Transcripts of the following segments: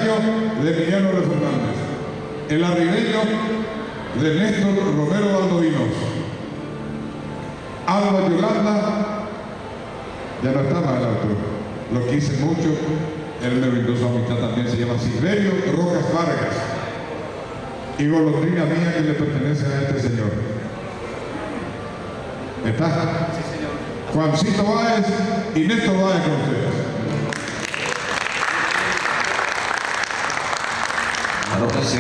Rosario de Emiliano Fernández. El arribeño de Néstor Romero Baldovinos. Alba Yolanda, ya no está más el autor, lo quise mucho, él me brindó su amistad también, se llama Silverio Rojas Vargas. Y golondrina mía que le pertenece a este señor. ¿Está? Sí, señor. Juancito Báez y Néstor Báez con ustedes. Claro que sí.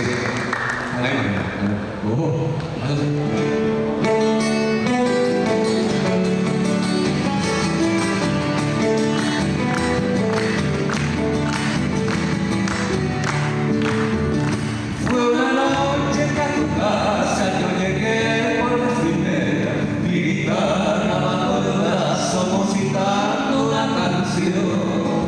Fue una noche que a tu casa yo llegué por vez primera, mi guitarra bajo el brazo musitando una canción,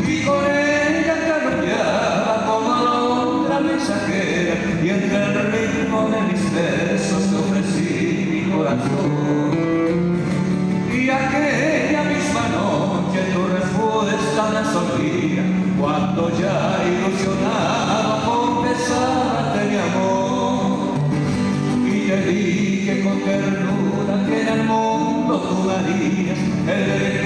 y con ella carroñaba como alondra mensajera, y entre el ritmo de mis versos te ofrecí mi corazón. Y aquella misma noche tu respuesta me sonría, cuando ya ilusionado confesarte mi amor. Y te dije con ternura que en el mundo tú darías el